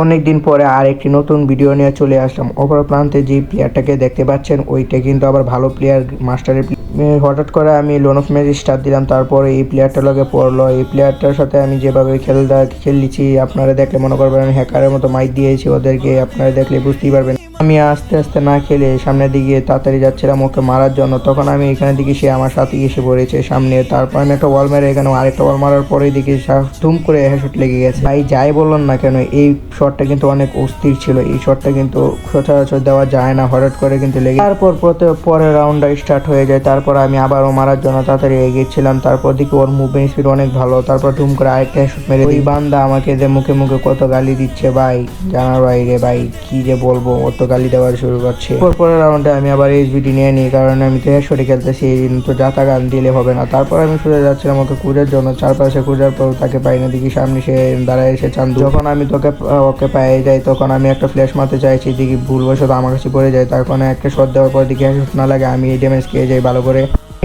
অনেকদিন পরে আর একটি নতুন ভিডিও নিয়ে চলে আসলাম। অপর প্রান্তে যে প্লেয়ারটাকে দেখতে পাচ্ছেন ওইটা কিন্তু আবার ভালো প্লেয়ার, মাস্টারের। হঠাৎ করে আমি লোন অফ ম্যাচ স্টার্ট দিলাম, তারপরে এই প্লেয়ারটার লগে পড়লো। এই প্লেয়ারটার সাথে আমি যেভাবে খেলছি আপনারা দেখলে মনে করবেন হ্যাকারের মতো মাইক দিয়েছি ওদেরকে, আপনারা দেখলে বুঝতেই পারবেন। আমি আস্তে আস্তে না খেলে সামনের দিকে তাড়াতাড়ি যাচ্ছিলাম ওকে মারার জন্য, তখন আমি এখানে দিকে সে আমার সাথে এসে পড়েছে সামনে। তারপর আমি একটা ওয়াল মেরে এখানে আরেকটা ওয়াল মারার পরে দিকে ধুম করে হেডশট লেগে গেছে। ভাই যাই বললাম না কেন, এই শটটা কিন্তু অনেক অস্থির ছিল। এই শটটা কিন্তু সচরাচর দেওয়া যায় না, হঠাৎ করে কিন্তু লেগে। তারপর পরের রাউন্ডটা স্টার্ট হয়ে যায়। তারপর আমি আবারও মারার জন্য তাড়াতাড়ি এগিয়েছিলাম। তারপর দিকে ওর মুভমেন্ট স্পিড অনেক ভালো। তারপর ধুম করে আরেকটা হেডশট মেরে ওই বান্দা আমাকে যে মুখে মুখে কত গালি দিচ্ছে ভাই, জানার বাইরে। ভাই কি যে বলবো, অত গালি দেওয়ার শুরু করছে। পরের রাউন্ডে আমি আবার এইচবিডি নিয়ে নিই, কারণ আমি তো হেডশটে খেলতেছি, তো যাতা গান দিলে হবে না। তারপর আমি সোজা যাচ্ছিলাম ওকে খোঁজার জন্য, চারপাশে খোঁজার পর তাকে পাই না। দেখি সামনে সে দাঁড়ায় এসে চান্দু। যখন আমি ওকে পেয়ে যাই তখন আমি একটা ফ্ল্যাশ মারতে চাইছি, দেখি ভুলবশত আমার কাছে পড়ে যায়। তখন একটা শট দেওয়ার পর দেখি হেডশট না লাগে, আমি এই ড্যামেজ খেয়ে যাই ভালো করে।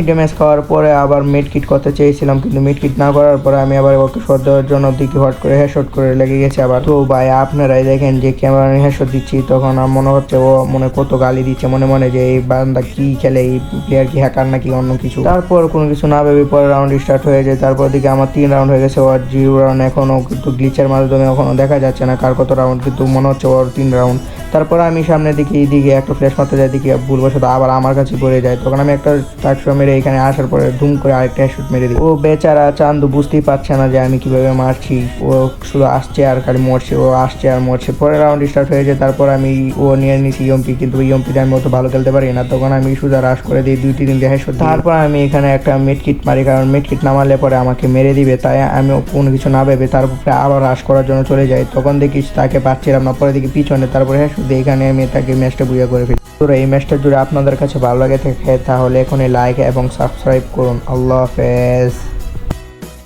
ড্যামেজ খাওয়ার পরে আবার মিড কিট করতে চেয়েছিলাম, কিন্তু মিড কিট না করার পরে আমি আবার ওকে শট দেওয়ার জন্য দিকে হট করে হেডশট করে লেগে গেছে আবার। তো ভাই আপনারাই দেখেন যে ক্যামেরা হেডশট দিচ্ছি, তখন আমার মনে হচ্ছে ও মনে কত গালি দিচ্ছে মনে মনে, যে এই বান্দা কি খেলে, এই প্লেয়ার কি হ্যাকার নাকি অন্য কিছু। তারপর কোনো কিছু না ভেবে পরে রাউন্ড স্টার্ট হয়ে যায়। তারপর দিকে আমার 3 রাউন্ড হয়ে গেছে, ওর 0 রাউন্ড এখনও কিন্তু গ্লিচের মাধ্যমে এখনও দেখা যাচ্ছে না কার কত রাউন্ড, কিন্তু মনে হচ্ছে ওর 3 রাউন্ড। তারপর আমি সামনের দিকে এইদিকে একটা ফ্ল্যাশ মারতে যাই, দিকে ভুলবশত আবার আমার কাছে পড়ে যায়। তখন আমি একটা টাকশো মেরে এখানে আসার পরে ধুম করে আরেকটা হেডশট মেরে দিই। ও বেচারা চান্দু বুঝতেই পারছে না যে আমি কিভাবে মারছি, ও শুধু আসছে আর খালি মরছে, ও আসছে আর মরছে। পরে রাউন্ড স্টার্ট হয়ে যায়। তারপর আমি ও নিয়ে নিছি ইএমপি, কিন্তু ইএমপিতে আমি অত ভালো খেলতে পারি না, তখন আমি সোজা রাশ করে দিই 2-3 হেডশট। তারপর আমি এখানে একটা মিড কিট মারি, কারণ মিড কিট না মারলে পরে আমাকে মেরে দিবে, তাই আমি কোনো কিছু না ভেবে তার উপরে আবার রাশ করার জন্য চলে যাই। তখন দেখি তাকে পাচ্ছিলাম না, পরে দেখি পিছনে, তারপরে হেডশট দিয়ে এখানে আমি তাকে ম্যাচটা বুঝে করে ফেলি। তো এই ম্যাচটা জুড়ে আপনাদের কাছে ভালো লাগে থাকে তাহলে এখনই লাইক এবং সাবস্ক্রাইব করুন। আল্লাহ হাফেজ।